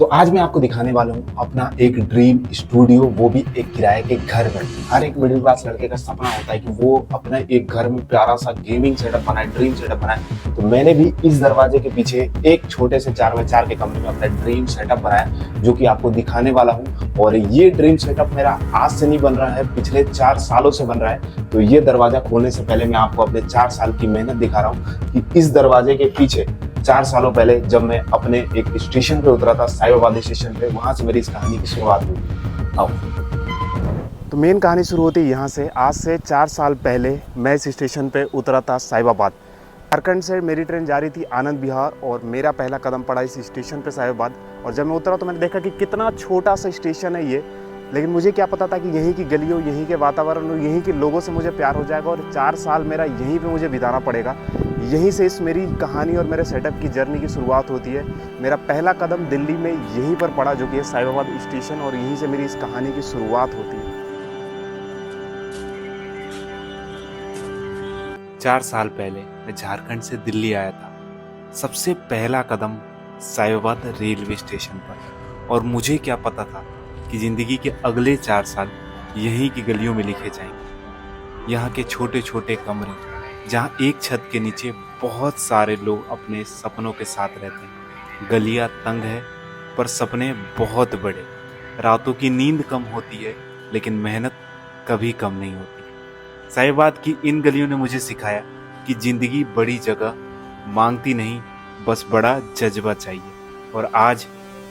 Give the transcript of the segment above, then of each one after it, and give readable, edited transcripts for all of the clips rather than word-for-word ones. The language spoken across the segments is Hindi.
तो आज मैं आपको दिखाने वाला हूँ अपना एक ड्रीम स्टूडियो, वो भी एक किराए के घर में। हर एक मिडिल क्लास लड़के का सपना होता है कि वो अपना एक घर में प्यारा सा गेमिंग सेटअप बनाए, ड्रीम सेटअप बनाए। तो मैंने भी इस दरवाजे के पीछे एक छोटे से 4x4 के कमरे में अपना ड्रीम सेटअप बनाया, जो कि आपको दिखाने वाला हूँ। और ये ड्रीम सेटअप मेरा आज से नहीं बन रहा है, पिछले 4 सालों से बन रहा है। तो ये दरवाजा खोलने से पहले मैं आपको अपने 4 साल की मेहनत दिखा रहा हूँ कि इस दरवाजे के पीछे 4 सालों पहले जब मैं अपने एक स्टेशन पे उतरा था, साहिबाबाद स्टेशन पे, वहां से मेरी इस कहानी की शुरुआत हुई। आओ। तो मेन कहानी शुरू होती है यहाँ से। आज से 4 साल पहले मैं इस स्टेशन पे उतरा था, साहिबाबाद। झारखंड से मेरी ट्रेन जा रही थी आनंद विहार, और मेरा पहला कदम पड़ा इस स्टेशन पे, साहिबाबाद। और जब मैं उतरा तो मैंने देखा कि कितना छोटा सा स्टेशन है ये, लेकिन मुझे क्या पता था कि यहीं की गलियों, यहीं के वातावरण और यहीं के लोगों से मुझे प्यार हो जाएगा, और 4 साल मेरा यहीं पे मुझे बिताना पड़ेगा। यहीं से इस मेरी कहानी और मेरे सेटअप की जर्नी की शुरुआत होती है। मेरा पहला कदम दिल्ली में यहीं पर पड़ा, जो कि है साहिबाबाद स्टेशन, और यहीं से मेरी इस कहानी की शुरुआत होती है। 4 साल पहले मैं झारखंड से दिल्ली आया था। सबसे पहला कदम साहिबाबाद रेलवे स्टेशन पर, और मुझे क्या पता था कि ज़िंदगी के अगले 4 साल यहीं की गलियों में लिखे जाएंगे। यहाँ के छोटे छोटे कमरे, जहाँ एक छत के नीचे बहुत सारे लोग अपने सपनों के साथ रहते हैं। गलियाँ तंग है पर सपने बहुत बड़े। रातों की नींद कम होती है लेकिन मेहनत कभी कम नहीं होती। साहिबाबाद की इन गलियों ने मुझे सिखाया कि ज़िंदगी बड़ी जगह मांगती नहीं, बस बड़ा जज्बा चाहिए। और आज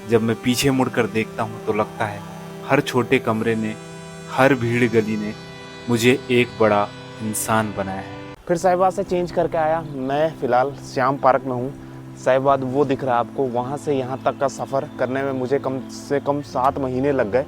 जब मैं पीछे मुड़कर देखता हूँ तो लगता है हर छोटे कमरे ने, हर भीड़ गली ने मुझे एक बड़ा इंसान बनाया है। फिर साहिबाबाद से चेंज करके आया। मैं फ़िलहाल श्याम पार्क में हूँ। साहिबाबाद वो दिख रहा है आपको, वहाँ से यहाँ तक का सफ़र करने में मुझे कम से कम 7 महीने लग गए।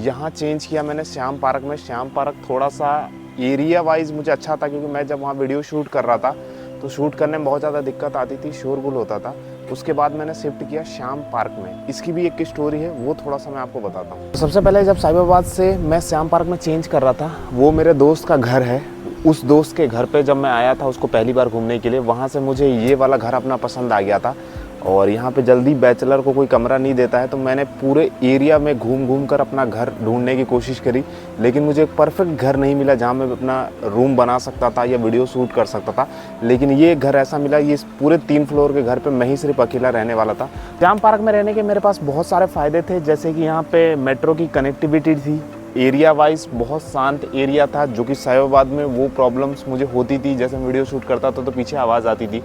यहाँ चेंज किया मैंने श्याम पार्क में। श्याम पार्क थोड़ा सा एरिया वाइज मुझे अच्छा था, क्योंकि मैं जब वहाँ वीडियो शूट कर रहा था तो शूट करने में बहुत ज़्यादा दिक्कत आती थी, शोरगुल होता था। उसके बाद मैंने शिफ्ट किया श्याम पार्क में। इसकी भी एक स्टोरी है, वो थोड़ा सा मैं आपको बताता हूँ। सबसे पहले जब साहिबाबाद से मैं श्याम पार्क में चेंज कर रहा था, वो मेरे दोस्त का घर है। उस दोस्त के घर पे जब मैं आया था उसको पहली बार घूमने के लिए, वहाँ से मुझे ये वाला घर अपना पसंद आ गया था। और यहाँ पे जल्दी बैचलर को कोई कमरा नहीं देता है, तो मैंने पूरे एरिया में घूम घूम कर अपना घर ढूंढने की कोशिश करी, लेकिन मुझे एक परफेक्ट घर नहीं मिला जहाँ मैं अपना रूम बना सकता था या वीडियो शूट कर सकता था। लेकिन ये घर ऐसा मिला, ये पूरे 3 फ्लोर के घर पे मैं ही सिर्फ अकेला रहने वाला था। श्याम पार्क में रहने के मेरे पास बहुत सारे फ़ायदे थे, जैसे कि यहाँ पे मेट्रो की कनेक्टिविटी थी। एरिया वाइज बहुत शांत एरिया था, जो कि साहिबाबाद में वो प्रॉब्लम्स मुझे होती थी। जैसे वीडियो शूट करता था तो पीछे आवाज़ आती थी।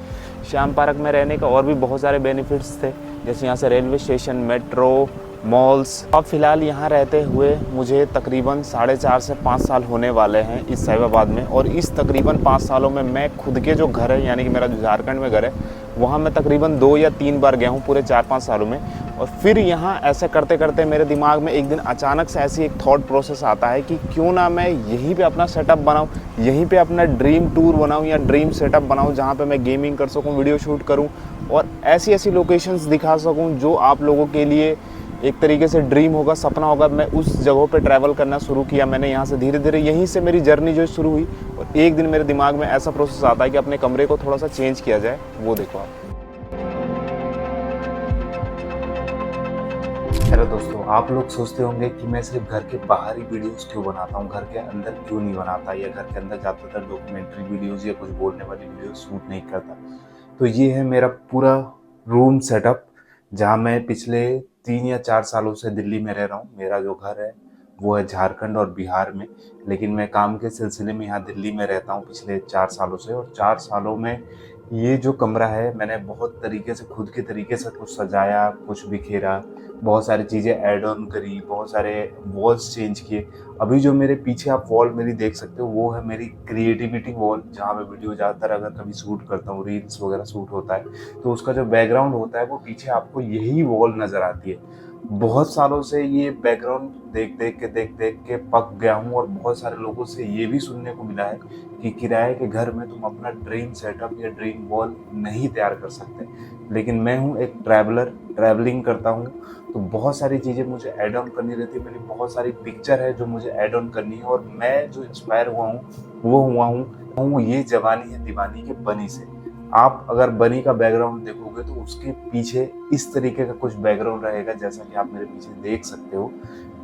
श्याम पार्क में रहने का और भी बहुत सारे बेनिफिट्स थे, जैसे यहाँ से रेलवे स्टेशन, मेट्रो, मॉल्स। अब फ़िलहाल यहाँ रहते हुए मुझे तकरीबन 4.5 से 5 साल होने वाले हैं इस साहिबाबाद में। और इस तकरीबन 5 सालों में मैं खुद के जो घर है, यानी कि मेरा जो झारखंड में घर है, वहाँ मैं तकरीबन 2 या 3 बार गया हूँ पूरे 4-5 सालों में। और फिर यहाँ ऐसे करते करते मेरे दिमाग में एक दिन अचानक से ऐसी एक थॉट प्रोसेस आता है कि क्यों ना मैं यहीं पे अपना सेटअप बनाऊँ, यहीं पे अपना ड्रीम टूर बनाऊँ या ड्रीम सेटअप बनाऊँ, जहाँ पे मैं गेमिंग कर सकूँ, वीडियो शूट करूँ और ऐसी ऐसी लोकेशंस दिखा सकूँ जो आप लोगों के लिए एक तरीके से ड्रीम होगा, सपना होगा। मैं उस जगहों पे ट्रैवल करना शुरू किया। मैंने यहाँ से धीरे धीरे, यहीं से मेरी जर्नी जो शुरू हुई। और एक दिन मेरे दिमाग में ऐसा प्रोसेस आता है कि अपने कमरे को थोड़ा सा चेंज किया जाए। वो देखो आप। हेलो दोस्तों, आप लोग सोचते होंगे कि मैं सिर्फ घर के बाहर ही वीडियोस क्यों बनाता हूँ, घर के अंदर क्यों नहीं बनाता, या घर के अंदर ज़्यादातर डॉक्यूमेंट्री वीडियोस या कुछ बोलने वाली वीडियोस शूट नहीं करता। तो ये है मेरा पूरा रूम सेटअप, जहाँ मैं पिछले 3 या 4 सालों से दिल्ली में रह रहा हूँ। मेरा जो घर है वो है झारखंड और बिहार में, लेकिन मैं काम के सिलसिले में यहाँ दिल्ली में रहता हूँ पिछले 4 सालों से। और 4 सालों में ये जो कमरा है, मैंने बहुत तरीके से, खुद के तरीके से कुछ सजाया, कुछ बिखेरा, बहुत सारी चीज़ें ऐड ऑन करी, बहुत सारे वॉल्स चेंज किए। अभी जो मेरे पीछे आप वॉल मेरी देख सकते हो, वो है मेरी क्रिएटिविटी वॉल, जहाँ मैं वीडियो ज़्यादातर अगर कभी शूट करता हूँ, रील्स वगैरह शूट होता है, तो उसका जो बैकग्राउंड होता है वो पीछे आपको यही वॉल नज़र आती है। बहुत सालों से ये बैकग्राउंड देख देख के पक गया हूँ, और बहुत सारे लोगों से ये भी सुनने को मिला है कि किराए के घर में तुम अपना ड्रीम सेटअप या ड्रीम वॉल नहीं तैयार कर सकते। लेकिन मैं हूँ एक ट्रैवलर, ट्रैवलिंग करता हूँ, तो बहुत सारी चीज़ें मुझे ऐड ऑन करनी रहती है। मेरी बहुत सारी पिक्चर है जो मुझे ऐड ऑन करनी है, और मैं जो इंस्पायर हुआ हूँ वो हुआ हूँ ये जवानी है दीवानी के बनी से। आप अगर बनी का बैकग्राउंड देखोगे तो उसके पीछे इस तरीके का कुछ बैकग्राउंड रहेगा, जैसा कि आप मेरे पीछे देख सकते हो।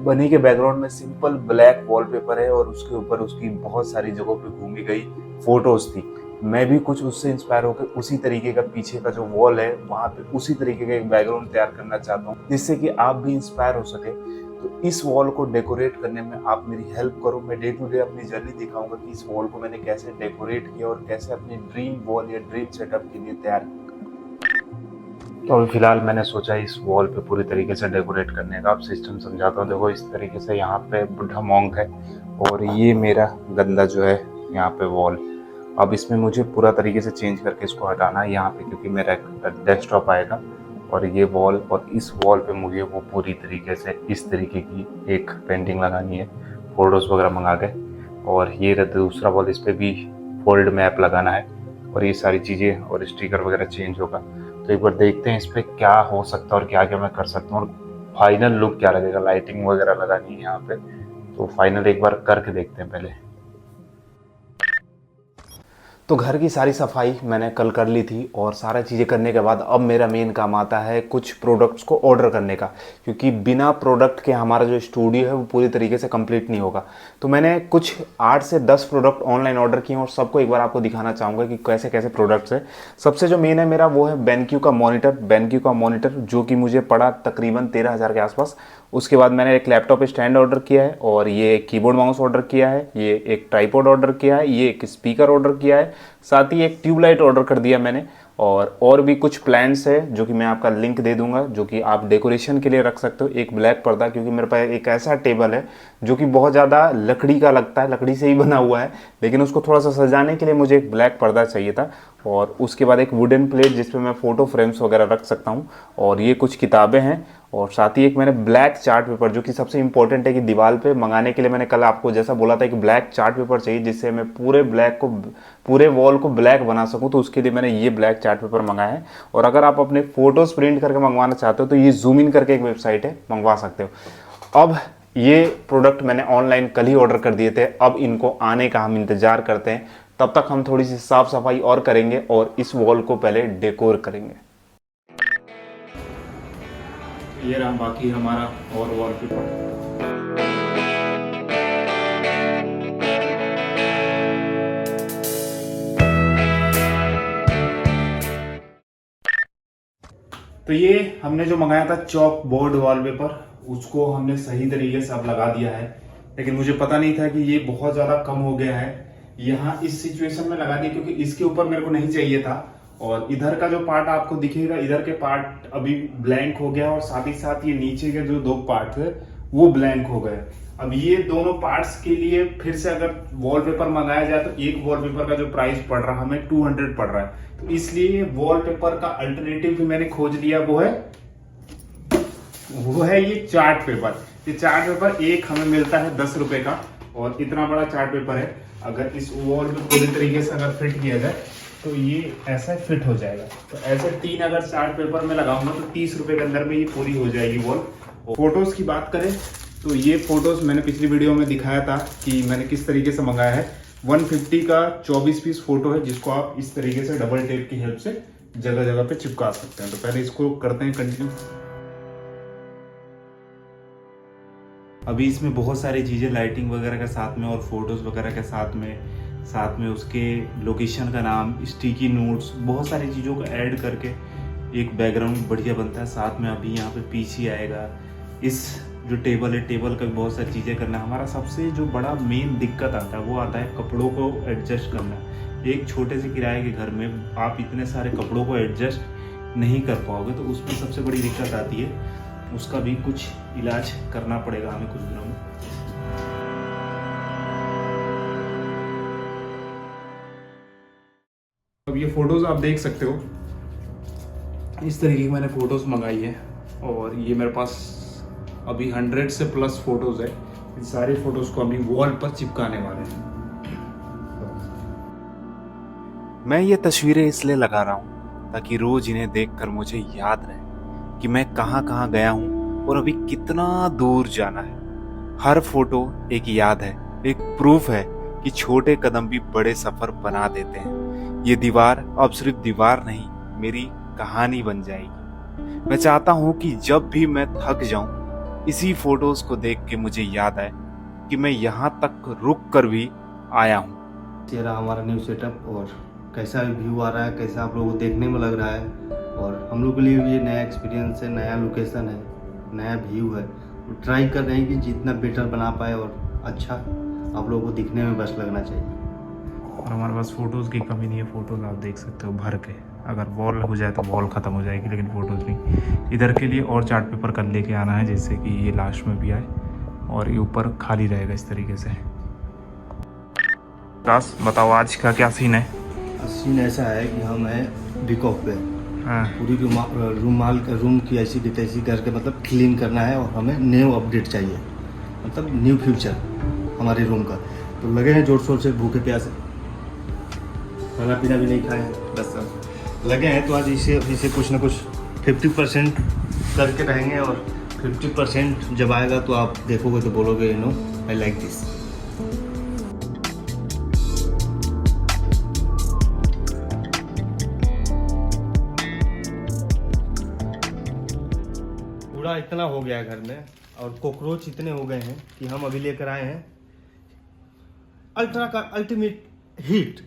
बनी के बैकग्राउंड में सिंपल ब्लैक वॉलपेपर है और उसके ऊपर उसकी बहुत सारी जगहों पे घूमी गई फोटोज थी। मैं भी कुछ उससे इंस्पायर होकर उसी तरीके का पीछे का जो वॉल है वहाँ पे उसी तरीके का एक बैकग्राउंड तैयार करना चाहता हूँ, जिससे कि आप भी इंस्पायर हो सके। तो इस वॉल को डेकोरेट करने में आप मेरी हेल्प करो। मैं डे टू डे अपनी जर्नी दिखाऊंगा कि इस वॉल को मैंने कैसे डेकोरेट किया और कैसे अपनी ड्रीम वॉल या ड्रीम सेटअप के लिए तैयार किया। तो अभी फिलहाल मैंने सोचा इस वॉल पे पूरी तरीके से डेकोरेट करने का। अब सिस्टम समझाता हूँ। देखो इस तरीके से यहाँ पे बुढ़ा मॉन्क है और ये मेरा गंदा जो है यहाँ पे वॉल। अब इसमें मुझे पूरा तरीके से चेंज करके इसको हटाना है यहाँ पे, क्योंकि मेरा डेस्कटॉप आएगा और ये वॉल और इस वॉल पे मुझे वो पूरी तरीके से इस तरीके की एक पेंटिंग लगानी है, फोटोज़ वगैरह मंगा के। और ये दूसरा वॉल, इस पर भी फोल्ड मैप लगाना है और ये सारी चीज़ें और स्टिकर वगैरह चेंज होगा। तो एक बार देखते हैं इस पर क्या हो सकता है और क्या क्या मैं कर सकता हूँ और फाइनल लुक क्या लगेगा। लाइटिंग वगैरह लगानी है यहाँ पे, तो फाइनल एक बार करके देखते हैं पहले। तो घर की सारी सफाई मैंने कल कर ली थी और सारा चीज़ें करने के बाद अब मेरा मेन काम आता है कुछ प्रोडक्ट्स को ऑर्डर करने का, क्योंकि बिना प्रोडक्ट के हमारा जो स्टूडियो है वो पूरी तरीके से कंप्लीट नहीं होगा। तो मैंने कुछ 8 से 10 प्रोडक्ट ऑनलाइन ऑर्डर किए और सबको एक बार आपको दिखाना चाहूँगा कि कैसे कैसे प्रोडक्ट्स है। सबसे जो मेन है मेरा वो है बेनक्यू का मॉनिटर, जो कि मुझे पड़ा तकरीबन 13,000 के आसपास। उसके बाद मैंने एक लैपटॉप स्टैंड ऑर्डर किया है और ये कीबोर्ड माउस ऑर्डर किया है, ये एक ट्राइपॉड ऑर्डर किया है, ये एक स्पीकर ऑर्डर किया है, साथ ही एक ट्यूबलाइट ऑर्डर कर दिया मैंने। और भी कुछ प्लान्स है जो कि मैं आपका लिंक दे दूंगा, जो कि आप डेकोरेशन के लिए रख सकते हो। एक ब्लैक पर्दा, क्योंकि मेरे पास एक ऐसा टेबल है जो कि बहुत ज़्यादा लकड़ी का लगता है, लकड़ी से ही बना हुआ है, लेकिन उसको थोड़ा सा सजाने के लिए मुझे एक ब्लैक पर्दा चाहिए था। और उसके बाद एक वुडन प्लेट जिस पे मैं फ़ोटो फ्रेम्स वगैरह रख सकता हूँ। और ये कुछ किताबें हैं और साथ ही एक मैंने ब्लैक चार्ट पेपर, जो कि सबसे इंपॉर्टेंट है कि दीवार पे मंगाने के लिए मैंने कल आपको जैसा बोला था कि ब्लैक चार्ट पेपर चाहिए जिससे मैं पूरे वॉल को ब्लैक बना सकूं। तो उसके लिए मैंने ये ब्लैक चार्ट पेपर मंगाया है। और अगर आप अपने फोटोज प्रिंट करके मंगवाना चाहते हो तो ये जूम इन करके एक वेबसाइट है, मंगवा सकते हो। अब ये प्रोडक्ट मैंने ऑनलाइन कल ही ऑर्डर कर दिए थे, अब इनको आने का हम इंतजार करते हैं। तब तक हम थोड़ी सी साफ सफाई और करेंगे और इस वॉल को पहले डेकोर करेंगे। ये रहा बाकी हमारा और वॉलपेपर। तो ये हमने जो मंगाया था चॉक बोर्ड वॉलपेपर, उसको हमने सही तरीके से अब लगा दिया है, लेकिन मुझे पता नहीं था कि ये बहुत ज्यादा कम हो गया है। यहाँ इस सिचुएशन में लगा दिया क्योंकि इसके ऊपर मेरे को नहीं चाहिए था। और इधर का जो पार्ट आपको दिखेगा, इधर के पार्ट अभी ब्लैंक हो गया और साथ ही साथ ये नीचे के जो 2 पार्ट है वो ब्लैंक हो गए। अब ये दोनों पार्ट्स के लिए फिर से अगर वॉलपेपर मंगाया जाए तो एक वॉलपेपर का जो प्राइस पड़ रहा है हमें 200 पड़ रहा है। तो इसलिए वॉलपेपर का अल्टरनेटिव भी मैंने खोज लिया, वो है ये चार्ट पेपर। ये चार्ट पेपर एक हमें मिलता है 10 रुपए का और इतना बड़ा चार्ट पेपर है। अगर इस वॉल में पूरी तरीके से अगर फिट किया जाए तो ये ऐसा फिट हो जाएगा। तो ऐसे 3 अगर चार्ट पेपर में लगाऊंगा तो 30 रुपए के अंदर में ये पूरी हो जाएगी वॉल। फोटोज की बात करें तो ये फोटोज मैंने पिछली वीडियो में दिखाया था कि मैंने किस तरीके से मंगाया है। 150 का 24 पीस फोटो है जिसको आप इस तरीके से डबल टेप की हेल्प से जगह जगह पे चिपका सकते हैं। तो पहले इसको करते हैं कंटिन्यू। अभी इसमें बहुत सारी चीज़ें लाइटिंग वगैरह के साथ में और फोटोज़ वगैरह के साथ में उसके लोकेशन का नाम, स्टिकी नोट्स, बहुत सारी चीज़ों को ऐड करके एक बैकग्राउंड बढ़िया बनता है। साथ में अभी यहाँ पे पीछे आएगा। इस जो टेबल है, टेबल का बहुत सारी चीज़ें करना। हमारा सबसे जो बड़ा मेन दिक्कत आता है वो आता है कपड़ों को एडजस्ट करना। एक छोटे से किराए के घर में आप इतने सारे कपड़ों को एडजस्ट नहीं कर पाओगे, तो उसमें सबसे बड़ी दिक्कत आती है। उसका भी कुछ इलाज करना पड़ेगा हमें कुछ दिनों में। अब ये फोटोज आप देख सकते हो, इस तरीके की मैंने फोटोज मंगाई है और ये मेरे पास अभी 100 से प्लस फोटोज है। इन सारी फोटोज को अभी वॉल पर चिपकाने वाले हैं। मैं ये तस्वीरें इसलिए लगा रहा हूँ ताकि रोज इन्हें देखकर मुझे याद रहे कि मैं कहाँ कहाँ गया हूँ और अभी कितना दूर जाना है। हर फोटो एक याद है, एक प्रूफ है कि छोटे कदम भी बड़े सफर बना देते हैं। ये दीवार अब सिर्फ दीवार नहीं, मेरी कहानी बन जाएगी। मैं चाहता हूँ कि जब भी मैं थक जाऊं, इसी फोटोज को देख के मुझे याद आए कि मैं यहाँ तक रुक कर भी आया हूँ। ये रहा हमारा न्यू सेटअप, और कैसा व्यू आ रहा है, कैसा आप लोगों को देखने में लग रहा है। और हम लोग के लिए भी ये नया एक्सपीरियंस है, नया लोकेशन है, नया व्यू है। तो ट्राई कर रहे हैं कि जितना बेटर बना पाए और अच्छा आप लोगों को दिखने में बस लगना चाहिए। और हमारे पास फ़ोटोज़ की कमी नहीं है। फ़ोटोज़ आप देख सकते हो भर के, अगर वॉल हो जाए तो वॉल ख़त्म हो जाएगी, लेकिन फ़ोटोज़ नहीं। इधर के लिए और चार्ट पेपर कल लेके आना है, जिससे कि ये लास्ट में भी आए और ये ऊपर खाली रहेगा इस तरीके से। रास बताओ आज का क्या सीन है? सीन ऐसा है कि हम हैं वीक पे, हाँ, पूरी रूम की ऐसी की तैसी करके मतलब क्लीन करना है, और हमें न्यू अपडेट चाहिए, मतलब न्यू फ्यूचर हमारे रूम का। तो लगे हैं जोर शोर से, भूखे प्यासे, खाना पीना भी नहीं खाए हैं, बस अब लगे हैं। तो आज इसे कुछ ना कुछ 50% करके रहेंगे, और 50% जब आएगा तो आप देखोगे तो बोलोगे you know I like this. कूड़ा इतना हो गया है घर में, और कॉकरोच इतने हो गए हैं कि हम अभी लेकर आए हैं अल्ट्रा का अल्टीमेट हीट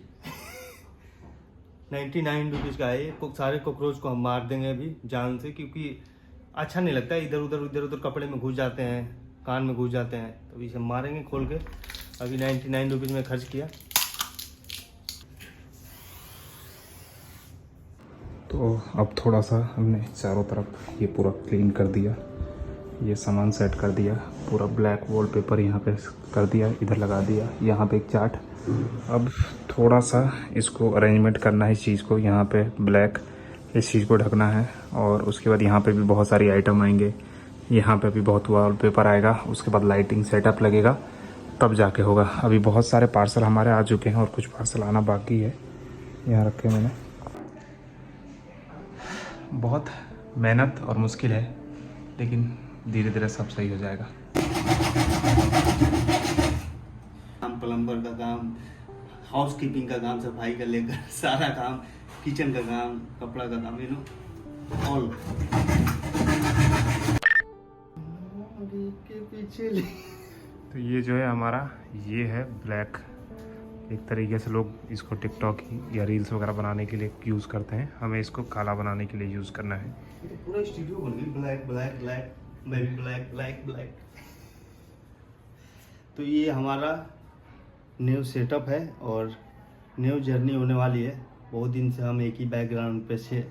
99 रुपीज़ का है ये। सारे कॉकरोच को हम मार देंगे अभी जान से, क्योंकि अच्छा नहीं लगता है। इधर उधर कपड़े में घुस जाते हैं, कान में घुस जाते हैं, तो इसे मारेंगे खोल के। अभी 99 रुपीज़ में खर्च किया। तो अब थोड़ा सा हमने चारों तरफ ये पूरा क्लीन कर दिया, ये सामान सेट कर दिया, पूरा ब्लैक वॉलपेपर यहाँ पे कर दिया, इधर लगा दिया, यहाँ पे एक चार्ट। अब थोड़ा सा इसको अरेंजमेंट करना है इस चीज़ को, यहाँ पे ब्लैक इस चीज़ को ढकना है, और उसके बाद यहाँ पे भी बहुत सारी आइटम आएंगे, यहाँ पे भी बहुत वॉलपेपर आएगा, उसके बाद लाइटिंग सेटअप लगेगा, तब जाके होगा। अभी बहुत सारे पार्सल हमारे आ चुके हैं और कुछ पार्सल आना बाकी है। यहाँ रखे मैंने। बहुत मेहनत और मुश्किल है, लेकिन धीरे धीरे सब सही हो जाएगा। काम प्लम्बर का काम, हाउस कीपिंग का काम, सफाई का लेकर सारा काम, किचन का काम, कपड़ा का काम, यू नो ऑल के पीछे। तो ये जो है हमारा, ये है ब्लैक। एक तरीके से लोग इसको टिकटॉक या रील्स वगैरह बनाने के लिए यूज़ करते हैं, हमें इसको काला बनाने के लिए यूज़ करना है। तो पूरा स्टूडियो बन गई black black black black black black. तो ये हमारा न्यू सेटअप है और न्यू जर्नी होने वाली है। बहुत दिन से हम एक ही बैकग्राउंड पे से,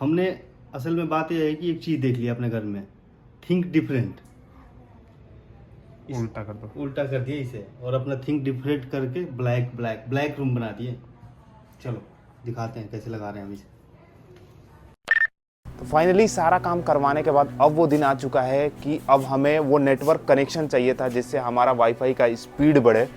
हमने असल में बात यह है कि एक चीज़ देख लिया अपने घर में, थिंक डिफरेंट, उल्टा कर दो, उल्टा कर दिया इसे, और अपना थिंक डिफरेंट करके ब्लैक ब्लैक ब्लैक रूम बना दिए। चलो दिखाते हैं कैसे लगा रहे हैं हम इसे। तो फाइनली सारा काम करवाने के बाद अब वो दिन आ चुका है कि अब हमें वो नेटवर्क कनेक्शन चाहिए था जिससे हमारा वाईफाई का स्पीड बढ़े।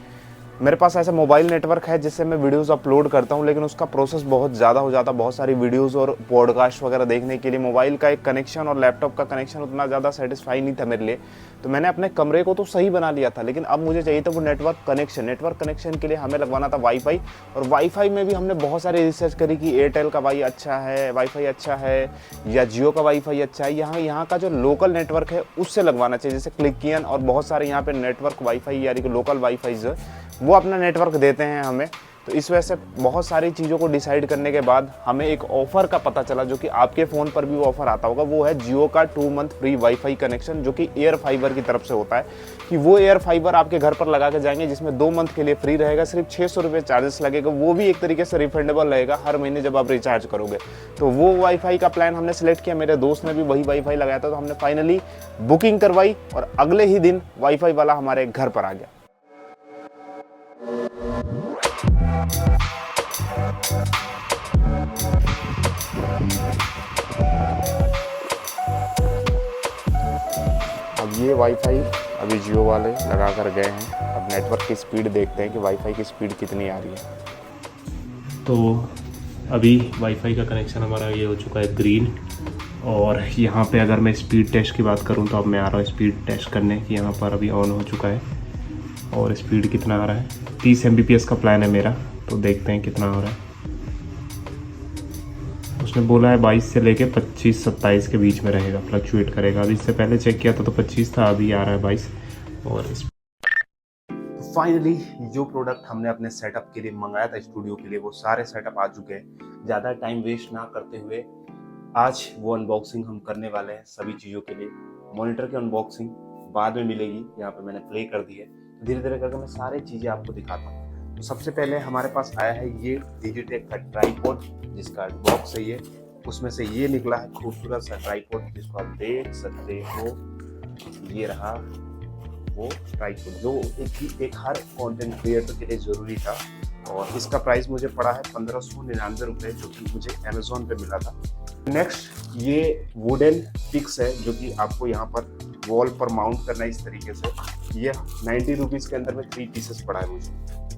मेरे पास ऐसा मोबाइल नेटवर्क है जिससे मैं वीडियोस अपलोड करता हूं, लेकिन उसका प्रोसेस बहुत ज़्यादा हो जाता है। बहुत सारी वीडियोस और पॉडकास्ट वगैरह देखने के लिए मोबाइल का एक कनेक्शन और लैपटॉप का कनेक्शन उतना ज़्यादा सेटिस्फाई नहीं था मेरे लिए। तो मैंने अपने कमरे को तो सही बना लिया था, लेकिन अब मुझे चाहिए था वो नेटवर्क कनेक्शन। नेटवर्क कनेक्शन के लिए हमें लगवाना था वाईफाई, और वाईफाई में भी हमने बहुत सारी रिसर्च करी कि एयरटेल का अच्छा है, वाईफाई अच्छा है, या जियो का वाईफाई अच्छा है। यहाँ का जो लोकल नेटवर्क है उससे लगवाना चाहिए, जैसे क्लिकियन और बहुत सारे यहाँ पे नेटवर्क वाईफाई यानी कि लोकल वाईफाई जो वो अपना नेटवर्क देते हैं हमें। तो इस वजह से बहुत सारी चीज़ों को डिसाइड करने के बाद हमें एक ऑफ़र का पता चला, जो कि आपके फ़ोन पर भी वो ऑफ़र आता होगा। वो है जियो का 2 मंथ फ्री वाईफाई कनेक्शन, जो कि एयर फाइबर की तरफ से होता है। कि वो एयर फाइबर आपके घर पर लगा के जाएंगे, जिसमें 2 मंथ के लिए फ्री रहेगा, सिर्फ 600 रुपये चार्जेस लगेगा। वो भी एक तरीके से रिफंडेबल रहेगा हर महीने जब आप रिचार्ज करोगे। तो वो वाईफाई का प्लान हमने सेलेक्ट किया, मेरे दोस्त ने भी वही वाईफाई लगाया था। तो हमने फाइनली बुकिंग करवाई और अगले ही दिन वाईफाई वाला हमारे घर पर आ गया। अब ये वाईफाई अभी जियो वाले लगा कर गए हैं। अब नेटवर्क की स्पीड देखते हैं कि वाईफाई की स्पीड कितनी आ रही है। तो अभी वाईफाई का कनेक्शन हमारा ये हो चुका है ग्रीन, और यहाँ पे अगर मैं स्पीड टेस्ट की बात करूँ तो अब मैं आ रहा हूँ स्पीड टेस्ट करने की। यहाँ पर अभी ऑन हो चुका है और स्पीड कितना आ रहा है, 30 Mbps का प्लान है मेरा, तो देखते हैं कितना हो रहा है। उसने बोला है 22 से लेके 25-27 के बीच में रहेगा, फ्लक्चुएट करेगा। अभी इससे पहले चेक किया था तो 25 था, अभी आ रहा है 22। और इस फाइनली जो प्रोडक्ट हमने अपने सेटअप के लिए मंगाया था स्टूडियो के लिए, वो सारे सेटअप आ चुके हैं। ज़्यादा टाइम वेस्ट ना करते हुए आज वो अनबॉक्सिंग हम करने वाले हैं सभी चीज़ों के लिए। मॉनिटर की अनबॉक्सिंग बाद में मिलेगी, यहाँ पे मैंने प्ले कर दी है। धीरे धीरे करके मैं सारी चीज़ें आपको दिखाता हूँ। तो सबसे पहले हमारे पास आया है ये डिजिटेक का ट्राइपॉड, जिसका बॉक्स है ये। उसमें से ये निकला है खूबसूरत सा ट्राइपॉड, जिसको आप देख सकते हो। ये रहा वो ट्राइपॉड जो एक हर कंटेंट क्रिएटर के लिए ज़रूरी था। और इसका प्राइस मुझे पड़ा है 1599 रुपये, जो कि मुझे अमेजोन पे मिला था। नेक्स्ट ये वुडन पिक्स है, जो कि आपको यहाँ पर वॉल पर माउंट करना है इस तरीके से। ये 90 रुपीज़ के अंदर में 3 पीसेस पड़ा है मुझे।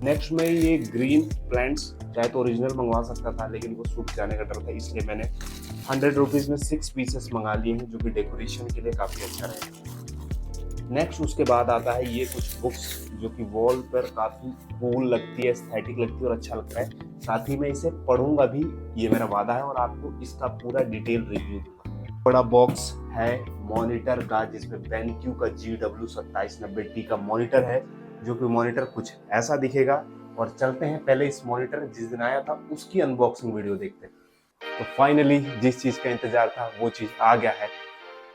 नेक्स्ट में ये ग्रीन प्लांट्स, चाहे तो ओरिजिनल मंगवा सकता था, लेकिन वो सूख जाने का डर था, इसलिए मैंने 100 रुपीज़ में 6 पीसेस मंगा लिए हैं, जो कि डेकोरेशन के लिए काफ़ी अच्छा रहेगा। नेक्स्ट उसके बाद आता है ये कुछ बुक्स, जो कि वॉल पर काफ़ी कूल लगती है, एस्थेटिक लगती है और अच्छा लगता है। साथ ही मैं इसे पढ़ूंगा भी, ये मेरा वादा है, और आपको इसका पूरा डिटेल रिव्यू दूंगा। बड़ा बॉक्स है मॉनिटर का, जिसमें BenQ का GW2790T का मॉनिटर है, जो कि मॉनिटर कुछ ऐसा दिखेगा। और चलते हैं पहले इस मॉनिटर जिस दिन आया था उसकी अनबॉक्सिंग वीडियो देखते हैं। तो फाइनली जिस चीज़ का इंतजार था वो चीज़ आ गया है।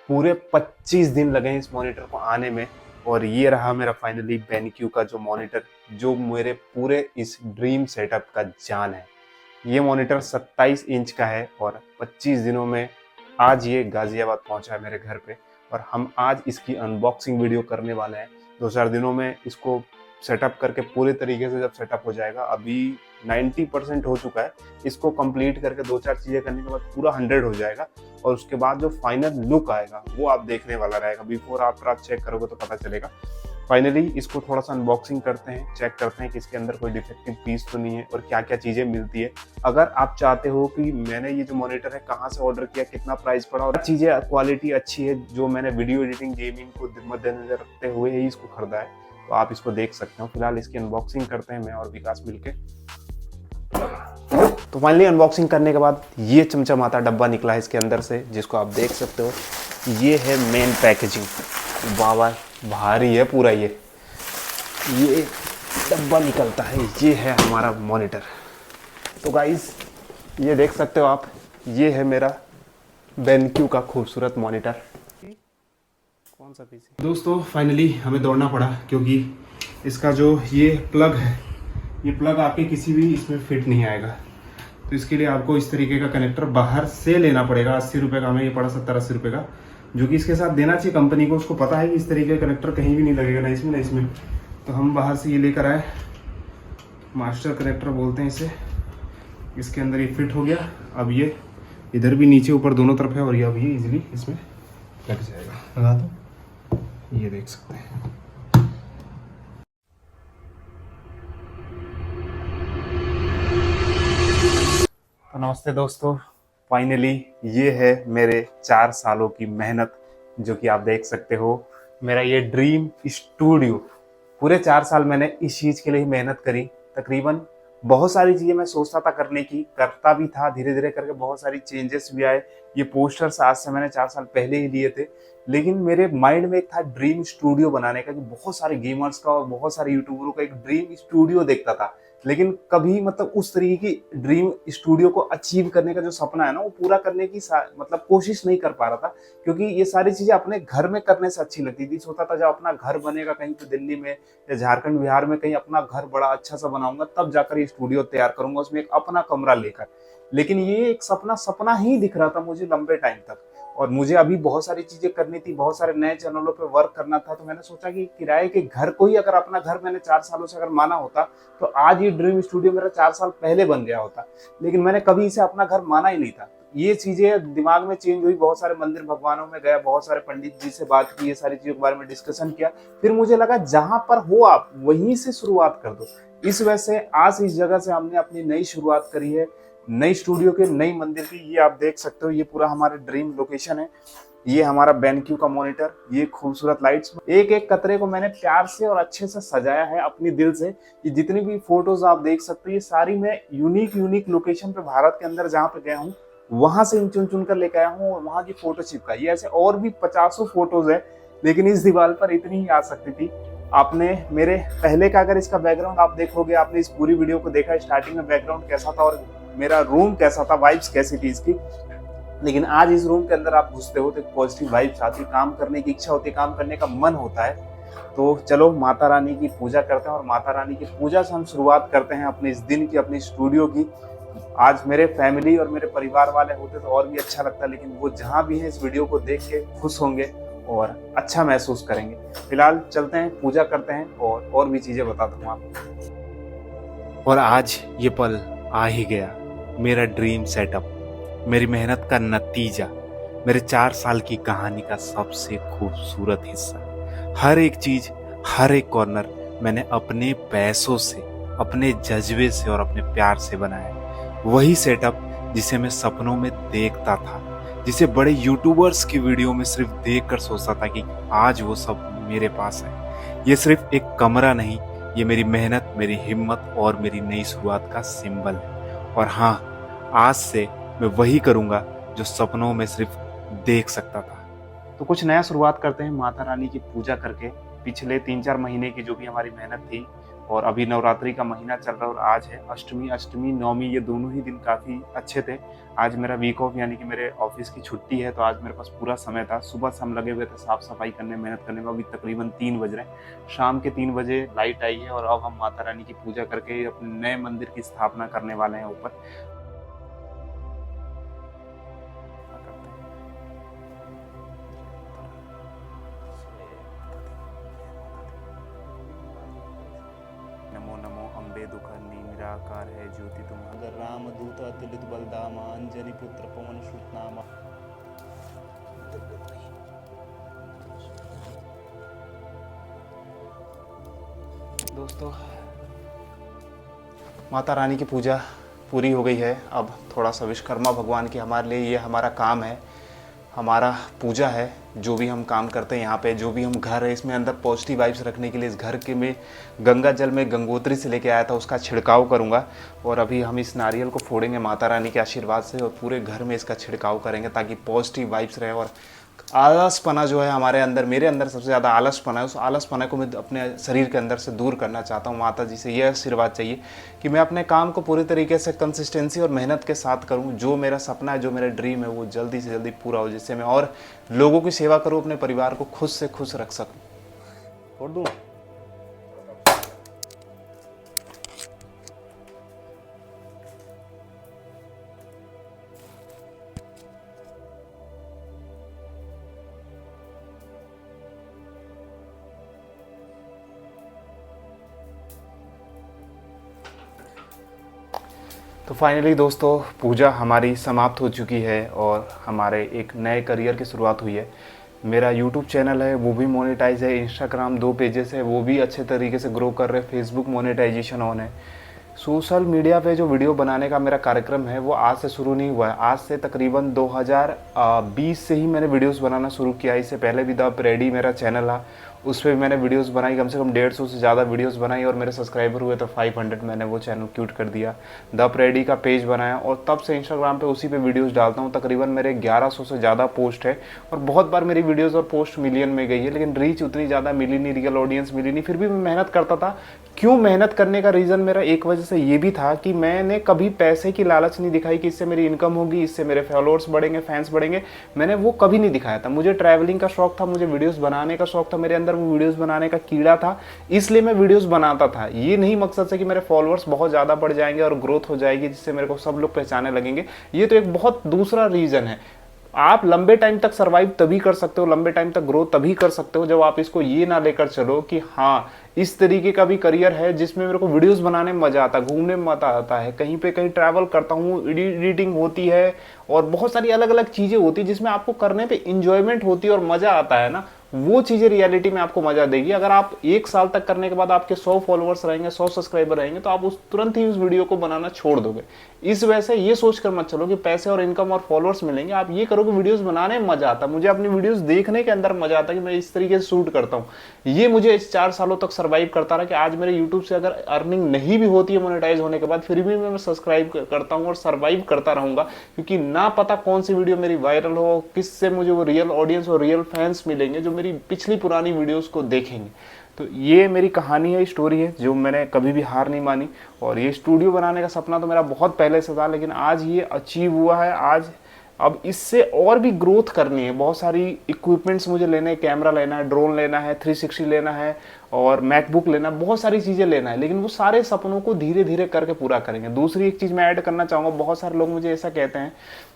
पूरे 25 दिन लगे इस मॉनिटर को आने में, और ये रहा मेरा फाइनली BenQ का जो मॉनिटर, जो मेरे पूरे इस ड्रीम सेटअप का जान है। ये मॉनिटर 27 इंच का है और 25 दिनों में आज ये गाजियाबाद पहुंचा है मेरे घर पे, और हम आज इसकी अनबॉक्सिंग वीडियो करने वाले हैं। 2-4 दिनों में इसको सेटअप करके पूरे तरीके से जब सेटअप हो जाएगा, अभी 90% हो चुका है, इसको कंप्लीट करके 2-4 चीज़ें करने के बाद पूरा 100 हो जाएगा। और उसके बाद जो फाइनल लुक आएगा वो आप देखने वाला रहेगा। बिफोर आफ्टर आप चेक करोगे तो पता चलेगा। फाइनली इसको थोड़ा सा अनबॉक्सिंग करते हैं, चेक करते हैं कि इसके अंदर कोई डिफेक्टिव पीस तो नहीं है और क्या क्या चीज़ें मिलती है। अगर आप चाहते हो कि मैंने ये जो मॉनिटर है कहाँ से ऑर्डर किया, कितना प्राइस पड़ा और चीज़ें क्वालिटी अच्छी है, जो मैंने वीडियो एडिटिंग गेमिंग को मद्देनजर रखते हुए ही इसको खरीदा है, तो आप इसको देख सकते हो। फिलहाल इसकी अनबॉक्सिंग करते हैं मैं और विकास मिलके। तो फाइनली अनबॉक्सिंग करने के बाद ये चमचमाता डब्बा निकला है इसके अंदर से, जिसको आप देख सकते हो। ये है मेन पैकेजिंग, बाबा भारी है पूरा। ये डब्बा निकलता है, ये है हमारा मॉनिटर। तो गाइस ये देख सकते हो आप, ये है मेरा BenQ का खूबसूरत मॉनिटर। कौन सा पीसी दोस्तों फाइनली हमें दौड़ना पड़ा, क्योंकि इसका जो ये प्लग है, ये प्लग आपके किसी भी इसमें फिट नहीं आएगा। तो इसके लिए आपको इस तरीके का कनेक्टर बाहर से लेना पड़ेगा। 80 रुपये का, हमें ये पड़ा 70-80 रुपये का, जो कि इसके साथ देना चाहिए कंपनी को। उसको पता है कि इस तरीके का कनेक्टर कहीं भी नहीं लगेगा, ना इसमें ना इसमें। तो हम बाहर से ये लेकर आए, मास्टर कनेक्टर बोलते हैं इसे। इसके अंदर ये फिट हो गया। अब ये इधर भी नीचे ऊपर दोनों तरफ है, और ये अब ये इजीली इसमें लग जाएगा। लगा दो, ये देख सकते हैं। तो नमस्ते दोस्तों, फाइनली ये है मेरे 4 सालों की मेहनत, जो कि आप देख सकते हो। मेरा ये ड्रीम स्टूडियो, पूरे 4 साल मैंने इस चीज़ के लिए ही मेहनत करी। तकरीबन बहुत सारी चीज़ें मैं सोचता था करने की, करता भी था। धीरे धीरे करके बहुत सारी चेंजेस भी आए। ये पोस्टर्स आज से मैंने 4 साल पहले ही लिए थे, लेकिन मेरे माइंड में एक था ड्रीम स्टूडियो बनाने का, कि बहुत सारे गेमर्स का और बहुत सारे यूट्यूबरों का एक ड्रीम स्टूडियो देखता था, लेकिन कभी मतलब उस तरीके की ड्रीम स्टूडियो को अचीव करने का जो सपना है ना, वो पूरा करने की मतलब कोशिश नहीं कर पा रहा था। क्योंकि ये सारी चीज़ें अपने घर में करने से अच्छी लगती थी। सोचता था जब अपना घर बनेगा कहीं पे दिल्ली में या झारखंड बिहार में, कहीं अपना घर बड़ा अच्छा सा बनाऊंगा, तब जाकर ये स्टूडियो तैयार करूंगा, उसमें एक अपना कमरा लेकर। लेकिन ये एक सपना ही दिख रहा था मुझे लंबे टाइम तक, और मुझे अभी बहुत सारी चीज़ें करनी थी, बहुत सारे नए चैनलों पे वर्क करना था। तो मैंने सोचा कि किराए के घर को ही अगर अपना घर मैंने 4 सालों से अगर माना होता, तो आज ये ड्रीम स्टूडियो मेरा 4 साल पहले बन गया होता। लेकिन मैंने कभी इसे अपना घर माना ही नहीं था। ये चीज़ें दिमाग में चेंज हुई, बहुत सारे मंदिर भगवानों में गया, बहुत सारे पंडित जी से बात की, ये सारी चीज़ों के बारे में डिस्कशन किया। फिर मुझे लगा जहाँ पर हो आप वहीं से शुरुआत कर दो। इस वजह से आज इस जगह से हमने अपनी नई शुरुआत करी है, नई स्टूडियो के, नई मंदिर की। ये आप देख सकते हो, ये पूरा हमारा ड्रीम लोकेशन है। ये हमारा BenQ का मॉनिटर, ये खूबसूरत लाइट्स, एक एक कतरे को मैंने प्यार से और अच्छे से सजाया है अपनी दिल से। ये जितनी भी फोटोज आप देख सकते हो, ये सारी मैं यूनिक लोकेशन पे भारत के अंदर जहाँ पे गया हूँ वहां से इन चुन चुन कर लेके आया हूँ और वहां की फोटो चिपकाई। ऐसे और भी 50 फोटोज है, लेकिन इस दीवार पर इतनी ही आ सकती थी। आपने मेरे पहले का अगर इसका बैकग्राउंड आप देखोगे, आपने इस पूरी वीडियो को देखा, स्टार्टिंग में बैकग्राउंड कैसा था और मेरा रूम कैसा था, वाइब्स कैसी थी इसकी। लेकिन आज इस रूम के अंदर आप घुसते हो तो पॉजिटिव वाइब्स आती, काम करने की इच्छा होती, काम करने का मन होता है। तो चलो माता रानी की पूजा करते हैं और माता रानी की पूजा से हम शुरुआत करते हैं अपने इस दिन की, अपनी स्टूडियो की। आज मेरे फैमिली और मेरे परिवार वाले होते तो और भी अच्छा लगता, लेकिन वो जहाँ भी है इस वीडियो को देख के खुश होंगे और अच्छा महसूस करेंगे। फिलहाल चलते हैं, पूजा करते हैं और भी चीजें बताता हूँ आपको। और आज ये पल आ ही गया, मेरा ड्रीम सेटअप, मेरी मेहनत का नतीजा, मेरे 4 साल की कहानी का सबसे खूबसूरत हिस्सा। हर एक चीज, हर एक कॉर्नर मैंने अपने पैसों से, अपने जज्बे से और अपने प्यार से बनाया। वही सेटअप जिसे मैं सपनों में देखता था, जिसे बड़े यूट्यूबर्स की वीडियो में सिर्फ देखकर सोचता था कि आज वो सब मेरे पास है। ये सिर्फ एक कमरा नहीं, ये मेरी मेहनत, मेरी हिम्मत और मेरी नई शुरुआत का सिंबल है। और हाँ, आज से मैं वही करूँगा जो सपनों में सिर्फ देख सकता था। तो कुछ नया शुरुआत करते हैं माता रानी की पूजा करके। पिछले 3-4 महीने की जो भी हमारी मेहनत थी, और अभी नवरात्रि का महीना चल रहा है और आज है अष्टमी, नवमी, ये दोनों ही दिन काफ़ी अच्छे थे। आज मेरा वीक ऑफ यानी कि मेरे ऑफिस की छुट्टी है, तो आज मेरे पास पूरा समय था। सुबह से हम लगे हुए थे साफ सफाई करने, मेहनत करने में। अभी तकरीबन 3 बज रहे हैं, शाम के 3 बजे लाइट आई है और अब हम माता रानी की पूजा करके अपने नए मंदिर की स्थापना करने वाले हैं ऊपर। नमो नमो अम्बे दुखंडी निराकार है ज्योति तुम, अगर राम दूत अतुलित बलदामा, अंजनी पुत्र पवन सुत नामा। दोस्तों, माता रानी की पूजा पूरी हो गई है। अब थोड़ा सा विश्वकर्मा भगवान की हमारे लिए ये हमारा काम है, हमारा पूजा है। जो भी हम काम करते हैं यहाँ पे, जो भी हम घर है, इसमें अंदर पॉजिटिव वाइब्स रखने के लिए इस घर के में गंगा जल में गंगोत्री से लेके आया था, उसका छिड़काव करूँगा। और अभी हम इस नारियल को फोड़ेंगे माता रानी के आशीर्वाद से और पूरे घर में इसका छिड़काव करेंगे ताकि पॉजिटिव वाइब्स रहे। और आलसपना जो है हमारे अंदर, मेरे अंदर सबसे ज़्यादा आलसपना है, उस आलसपना को मैं अपने शरीर के अंदर से दूर करना चाहता हूँ। माता जी से यह आशीर्वाद चाहिए कि मैं अपने काम को पूरी तरीके से कंसिस्टेंसी और मेहनत के साथ करूँ। जो मेरा सपना है, जो मेरा ड्रीम है, वो जल्दी से जल्दी पूरा हो, जिससे मैं और लोगों की सेवा करूँ, अपने परिवार को खुश से खुश रख सकूँ। छोड़ दूँ। तो फाइनली दोस्तों, पूजा हमारी समाप्त हो चुकी है और हमारे एक नए करियर की शुरुआत हुई है। मेरा यूट्यूब चैनल है, वो भी मोनेटाइज है। इंस्टाग्राम 2 पेजेस है, वो भी अच्छे तरीके से ग्रो कर रहे हैं। फेसबुक मोनेटाइजेशन ऑन है। सोशल मीडिया पे जो वीडियो बनाने का मेरा कार्यक्रम है वो आज से शुरू नहीं हुआ है। आज से तकरीबन 2020 से ही मैंने वीडियोस बनाना शुरू किया। इससे पहले भी द प्रेडी मेरा चैनल है, उस पर भी मैंने वीडियोस बनाई, कम से कम 150 से ज़्यादा वीडियोस बनाई और मेरे सब्सक्राइबर हुए तो 500, मैंने वो चैनल क्यूट कर दिया। द प्रेडी का पेज बनाया और तब से इंस्टाग्राम पे उसी पे वीडियोस डालता हूँ। तकरीबन मेरे 1100 से ज़्यादा पोस्ट है और बहुत बार मेरी वीडियोस और पोस्ट मिलियन में गई है, लेकिन रीच उतनी ज़्यादा मिली नहीं, रियल ऑडियंस मिली नहीं। फिर भी मैं मेहनत करता था। क्यों मेहनत करने का रीज़न मेरा एक वजह से ये भी था कि मैंने कभी पैसे की लालच नहीं दिखाई कि इससे मेरी इनकम होगी, इससे मेरे फॉलोअर्स बढ़ेंगे, फैंस बढ़ेंगे। मैंने वो कभी नहीं दिखाया था। मुझे ट्रैवलिंग का शौक था, मुझे वीडियोस बनाने का शौक था, मेरे अंदर वो वीडियोस बनाने का कीड़ा था, इसलिए मैं वीडियोस बनाता था। ये नहीं मकसद से कि मेरे फॉलोअर्स बहुत ज़्यादा बढ़ जाएंगे और ग्रोथ हो जाएगी जिससे मेरे को सब लोग पहचाने लगेंगे। ये तो एक बहुत दूसरा रीज़न है। आप लंबे टाइम तक सर्वाइव तभी कर सकते हो, लंबे टाइम तक ग्रो तभी कर सकते हो जब आप इसको ये ना लेकर चलो कि हाँ इस तरीके का भी करियर है जिसमें मेरे को वीडियोस बनाने में मजा आता है, घूमने में मजा आता है, कहीं पे कहीं ट्रैवल करता हूँ, एडिटिंग होती है और बहुत सारी अलग अलग चीजें होती है जिसमें आपको करने पे इंजॉयमेंट होती है और मजा आता है ना, वो चीज़ें रियलिटी में आपको मजा देगी। अगर आप 1 साल तक करने के बाद आपके 100 फॉलोअर्स रहेंगे, 100 सब्सक्राइबर रहेंगे, तो आप उस तुरंत ही उस वीडियो को बनाना छोड़ दोगे। इस वजह से ये सोचकर मत चलो कि पैसे और इनकम और फॉलोअर्स मिलेंगे। आप ये करो कि वीडियोस बनाने में मजा आता। मुझे अपनी वीडियोस देखने के अंदर मजा आता कि मैं इस तरीके से शूट करता हूँ। ये मुझे इस 4 सालों तक सर्वाइव करता रहा कि आज मेरे यूट्यूब से अगर अर्निंग नहीं भी होती है मोनेटाइज होने के बाद, फिर भी मैं सब्सक्राइब करता हूँ और सर्वाइव करता रहूंगा, क्योंकि ना पता कौन सी वीडियो मेरी वायरल हो, किससे मुझे वो रियल ऑडियंस और रियल फैंस मिलेंगे जो मेरी पिछली पुरानी वीडियोस को देखेंगे। तो ये मेरी कहानी है, स्टोरी है, जो मैंने कभी भी हार नहीं मानी। और ये स्टूडियो बनाने का सपना तो मेरा बहुत पहले से था, लेकिन आज ये अचीव हुआ है। आज अब इससे और भी ग्रोथ करनी है। बहुत सारी इक्विपमेंट्स मुझे लेने हैं, कैमरा लेना है, ड्रोन लेना है, 360 लेना है और मैकबुक लेना है, बहुत सारी चीज़ें लेना है। लेकिन वो सारे सपनों को धीरे धीरे करके पूरा करेंगे। दूसरी एक चीज़ मैं ऐड करना चाहूँगा, बहुत सारे लोग मुझे ऐसा कहते हैं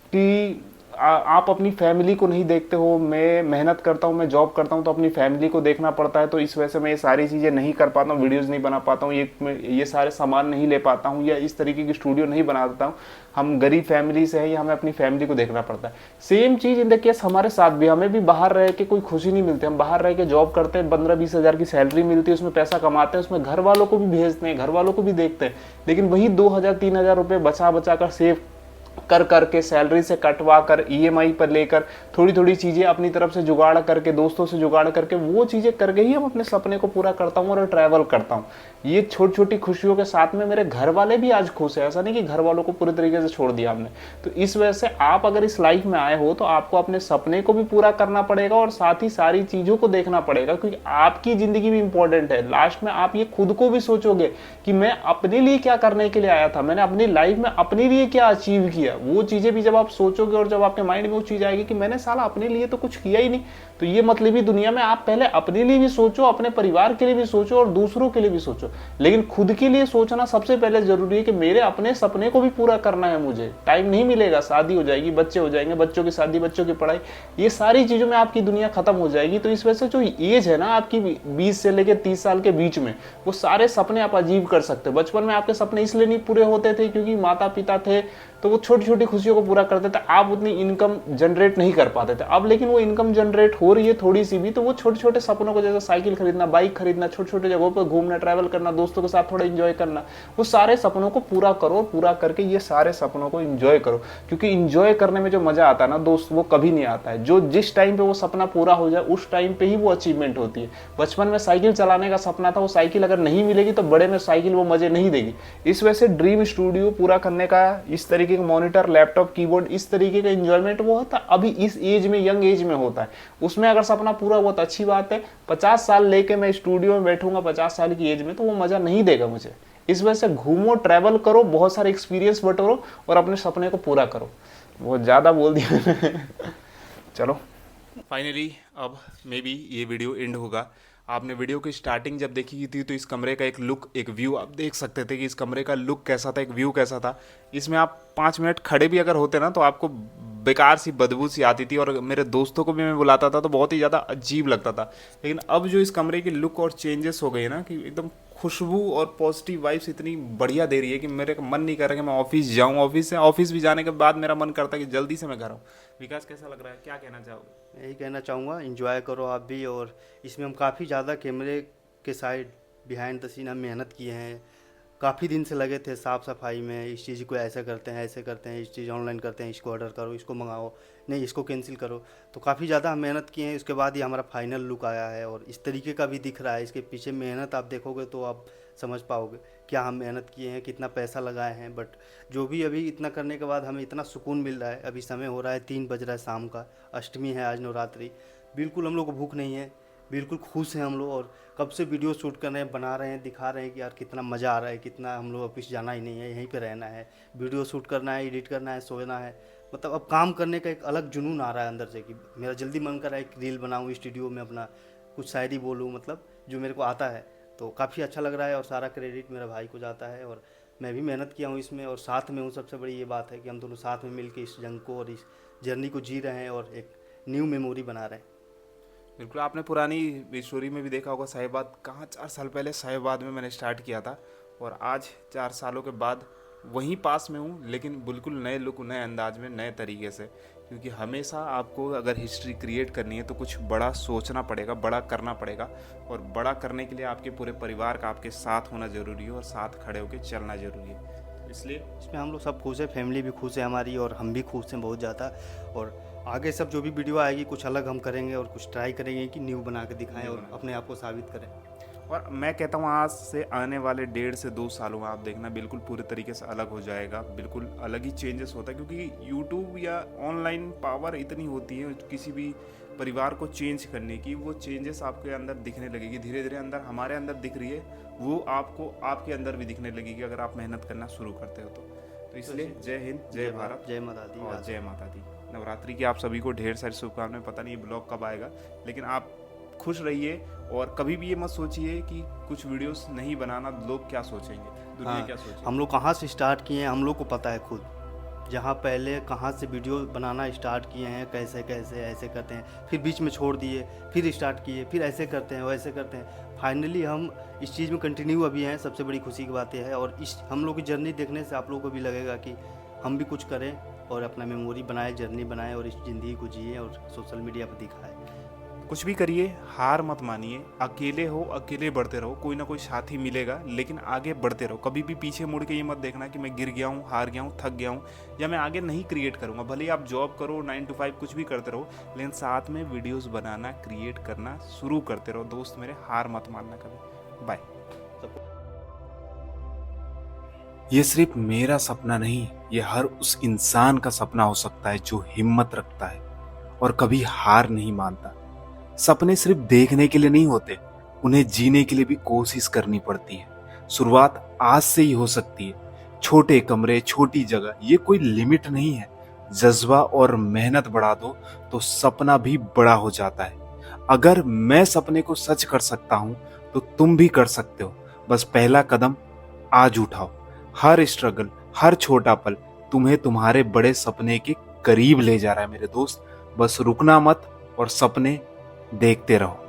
कि आप अपनी फैमिली को नहीं देखते हो। मैं मेहनत करता हूँ, मैं जॉब करता हूँ, तो अपनी फैमिली को देखना पड़ता है, तो इस वजह से मैं ये सारी चीज़ें नहीं कर पाता हूँ, वीडियोस नहीं बना पाता हूँ, ये सारे सामान नहीं ले पाता हूँ, या इस तरीके की स्टूडियो नहीं बना देता हूँ। हम गरीब फैमिली से हैं, या हमें अपनी फैमिली को देखना पड़ता है। Same cheese in the case हमारे साथ भी, हमें भी बाहर रह के कोई खुशी नहीं मिलती। हम बाहर रह के जॉब करते हैं, 15-20 हज़ार की सैलरी मिलती है, उसमें पैसा कमाते हैं, उसमें घर वालों को भी भेजते हैं, घर वालों को भी देखते हैं, लेकिन वही 2,000-3,000 रुपये बचा बचा कर सेव कर करके, सैलरी से कटवा कर, ईएमआई पर लेकर, थोड़ी थोड़ी चीज़ें अपनी तरफ से जुगाड़ करके, दोस्तों से जुगाड़ करके, वो चीज़ें करके ही हम अपने सपने को पूरा करता हूँ और ट्रैवल करता हूँ। ये छोटी छोटी खुशियों के साथ में मेरे घर वाले भी आज खुश है। ऐसा नहीं कि घर वालों को पूरी तरीके से छोड़ दिया हमने। तो इस वजह से आप अगर इस लाइफ में आए हो तो आपको अपने सपने को भी पूरा करना पड़ेगा और साथ ही सारी चीज़ों को देखना पड़ेगा, क्योंकि आपकी ज़िंदगी भी इंपॉर्टेंट है। लास्ट में आप ये खुद को भी सोचोगे कि मैं अपने लिए क्या करने के लिए आया था, मैंने अपनी लाइफ में अपने लिए क्या अचीव किया। वो चीज़ें भी जब आप सोचोगे और जब आपके माइंड में वो चीज़ आएगी कि मैंने साला अपने लिए तो कुछ किया ही नहीं, तो ये मतलबी दुनिया में आप पहले अपने लिए भी सोचो, अपने परिवार के लिए भी सोचो और दूसरों के लिए भी सोचो। लेकिन खुद के लिए सोचना सबसे पहले जरूरी है कि मेरे अपने सपने को भी पूरा करना है। मुझे टाइम नहीं मिलेगा, शादी हो जाएगी, बच्चे हो जाएंगे, बच्चों की शादी, बच्चों की पढ़ाई, ये सारी चीज़ों में आपकी दुनिया खत्म हो जाएगी। तो इस वजह से जो एज है ना आपकी 20 से लेकर 30 साल के बीच में, वो सारे सपने आप अचीव कर सकते हो। बचपन में आपके सपने इसलिए नहीं पूरे होते थे क्योंकि माता पिता थे तो वो छोटी छोटी खुशियों को पूरा करते थे, आप उतनी इनकम जनरेट नहीं कर पाते थे। अब लेकिन वो इनकम जनरेट हो रही है थोड़ी सी भी, तो वो छोटे छोटे सपनों को, जैसे साइकिल खरीदना, बाइक खरीदना, छोटे छोटे जगहों पर घूमना, ट्रैवल करना, दोस्तों के साथ थोड़ा इंजॉय करना, वो सारे सपनों को पूरा करो। पूरा करके ये सारे सपनों को इंजॉय करो, क्योंकि इंजॉय करने में जो मजा आता है ना दोस्त, वो कभी नहीं आता है। जो जिस टाइम पे वो सपना पूरा हो जाए उस टाइम पे ही वो अचीवमेंट होती है। बचपन में साइकिल चलाने का सपना था, वो साइकिल अगर नहीं मिलेगी तो बड़े में साइकिल वो मजे नहीं देगी। इस वजह से ड्रीम स्टूडियो पूरा करने का, इस तरीके का मॉनिटर, लैपटॉप, कीबोर्ड, इस तरीके का एंजॉयमेंट वो होता है अभी इस एज में, यंग एज में होता है। उसमें अगर सपना पूरा हुआ तो अच्छी बात है। 50 साल लेके मैं स्टूडियो में बैठूंगा 50 साल की एज में, तो वो मजा नहीं देगा मुझे। इस वजह से घूमो, ट्रैवल करो, बहुत सारे एक्सपीरियंस बटोरो और अपने सपने को पूरा करो। बहुत ज़्यादा बोल दिया चलो, फाइनली अब मे बी ये वीडियो एंड होगा। आपने वीडियो की स्टार्टिंग जब देखी थी तो इस कमरे का एक लुक, एक व्यू आप देख सकते थे कि इस कमरे का लुक कैसा था, एक व्यू कैसा था। इसमें आप 5 मिनट खड़े भी अगर होते ना तो आपको बेकार सी बदबू सी आती थी, और मेरे दोस्तों को भी मैं बुलाता था तो बहुत ही ज़्यादा अजीब लगता था। लेकिन अब जो इस कमरे की लुक और चेंजेस हो गई ना, कि एकदम खुशबू और पॉजिटिव वाइब्स इतनी बढ़िया दे रही है कि मेरे मन नहीं कर रहा कि मैं ऑफिस जाऊँ। ऑफिस भी जाने के बाद मेरा मन करता है कि जल्दी से मैं घर आऊँ। विकास, कैसा लग रहा है, क्या कहना चाहोगे? यही कहना चाहूँगा, एंजॉय करो आप भी। और इसमें हम काफ़ी ज़्यादा कैमरे के साइड बिहाइंड द सीन हम मेहनत किए हैं। काफ़ी दिन से लगे थे साफ़ सफाई में, इस चीज़ को ऐसे करते हैं, ऐसे करते हैं, इस चीज़ ऑनलाइन करते हैं, इसको ऑर्डर करो, इसको मंगाओ, नहीं इसको कैंसिल करो। तो काफ़ी ज़्यादा हम मेहनत किए हैं, उसके बाद ही हमारा फाइनल लुक आया है और इस तरीके का भी दिख रहा है। इसके पीछे मेहनत आप देखोगे तो आप समझ पाओगे क्या हम मेहनत किए हैं, कितना पैसा लगाए हैं। बट जो भी अभी इतना करने के बाद हमें इतना सुकून मिल रहा है। अभी समय हो रहा है 3 बज रहा है शाम का, अष्टमी है आज, नवरात्रि। बिल्कुल हम लोग को भूख नहीं है, बिल्कुल खुश हैं हम लोग। और कब से वीडियो शूट कर रहे हैं, बना रहे हैं, दिखा रहे हैं कि यार कितना मज़ा आ रहा है, कितना हम लोग ऑफिस जाना ही नहीं है, यहीं पे रहना है, वीडियो शूट करना है, एडिट करना है, सोना है। मतलब अब काम करने का एक अलग जुनून आ रहा है अंदर से कि मेरा जल्दी मन कर रहा है एक रील बनाऊँ स्टूडियो में, अपना कुछ शायरी बोलूँ, मतलब जो मेरे को आता है। तो काफ़ी अच्छा लग रहा है और सारा क्रेडिट मेरा भाई को जाता है और मैं भी मेहनत किया हूँ इसमें और साथ में हूँ। सबसे बड़ी ये बात है कि हम दोनों साथ में मिलकर इस जंग को और इस जर्नी को जी रहे हैं और एक न्यू मेमोरी बना रहे हैं। बिल्कुल, आपने पुरानी स्टोरी में भी देखा होगा, साहिबाद कहाँ 4 साल पहले साहिबाद में मैंने स्टार्ट किया था और आज 4 सालों के बाद वहीं पास में हूँ, लेकिन बिल्कुल नए लुक, नए अंदाज में, नए तरीके से। क्योंकि हमेशा आपको अगर हिस्ट्री क्रिएट करनी है तो कुछ बड़ा सोचना पड़ेगा, बड़ा करना पड़ेगा, और बड़ा करने के लिए आपके पूरे परिवार का आपके साथ होना ज़रूरी है और साथ खड़े होकर चलना ज़रूरी है। इसलिए इसमें हम लोग सब खुश हैं, फैमिली भी खुश है हमारी, और हम भी खुश हैं बहुत ज़्यादा। और आगे सब जो भी वीडियो आएगी कुछ अलग हम करेंगे और कुछ ट्राई करेंगे कि न्यू बना के दिखाएं और अपने आप को साबित करें। और मैं कहता हूँ आज से आने वाले 1.5 से 2 सालों में आप देखना बिल्कुल पूरे तरीके से अलग हो जाएगा, बिल्कुल अलग ही चेंजेस होता है, क्योंकि यूट्यूब या ऑनलाइन पावर इतनी होती है किसी भी परिवार को चेंज करने की, वो चेंजेस आपके अंदर दिखने लगेगी धीरे धीरे। अंदर हमारे अंदर दिख रही है, वो आपको आपके अंदर भी दिखने लगेगी अगर आप मेहनत करना शुरू करते हो तो इसलिए जय हिंद, जय भारत, जय माता दी और जय माता दी। नवरात्रि की आप सभी को ढेर सारी शुभकामनाएं। पता नहीं ये ब्लॉग कब आएगा, लेकिन आप खुश रहिए और कभी भी ये मत सोचिए कि कुछ वीडियोस नहीं बनाना, लोग क्या सोचेंगे, दुनिया क्या सोचेगी। हम लोग कहाँ से स्टार्ट किए हैं हम लोग को पता है खुद, जहाँ पहले कहाँ से वीडियो बनाना स्टार्ट किए हैं, कैसे कैसे ऐसे करते हैं, फिर बीच में छोड़ दिए, फिर स्टार्ट किए, फिर ऐसे करते हैं वैसे करते हैं, फाइनली हम इस चीज़ में कंटिन्यू अभी हैं। सबसे बड़ी खुशी की बात यह है, और इस हम लोग की जर्नी देखने से आप लोगों को भी लगेगा कि हम भी कुछ करें और अपना मेमोरी बनाए, जर्नी बनाए और इस ज़िंदगी को जिए और सोशल मीडिया पर दिखाएं। कुछ भी करिए, हार मत मानिए, अकेले हो अकेले बढ़ते रहो, कोई ना कोई साथी मिलेगा, लेकिन आगे बढ़ते रहो। कभी भी पीछे मुड़ के ये मत देखना कि मैं गिर गया हूँ, हार गया हूँ, थक गया हूँ, या मैं आगे नहीं क्रिएट करूँगा। भले ही आप जॉब करो, 9 to 5 कुछ भी करते रहो, लेकिन साथ में वीडियोस बनाना, क्रिएट करना शुरू करते रहो। दोस्त मेरे, हार मत मानना कभी। बाय। ये सिर्फ मेरा सपना नहीं, ये हर उस इंसान का सपना हो सकता है जो हिम्मत रखता है और कभी हार नहीं मानता। सपने सिर्फ देखने के लिए नहीं होते, उन्हें जीने के लिए भी कोशिश करनी पड़ती है। शुरुआत आज से ही हो सकती है। छोटे कमरे, छोटी जगह, ये कोई लिमिट नहीं है। जज्बा और मेहनत बढ़ा दो तो सपना भी बड़ा हो जाता है। अगर मैं सपने को सच कर सकता हूं तो तुम भी कर सकते हो। बस पहला कदम आज उठाओ। हर स्ट्रगल, हर छोटा पल तुम्हें तुम्हारे बड़े सपने के करीब ले जा रहा है मेरे दोस्त। बस रुकना मत और सपने देखते रहो।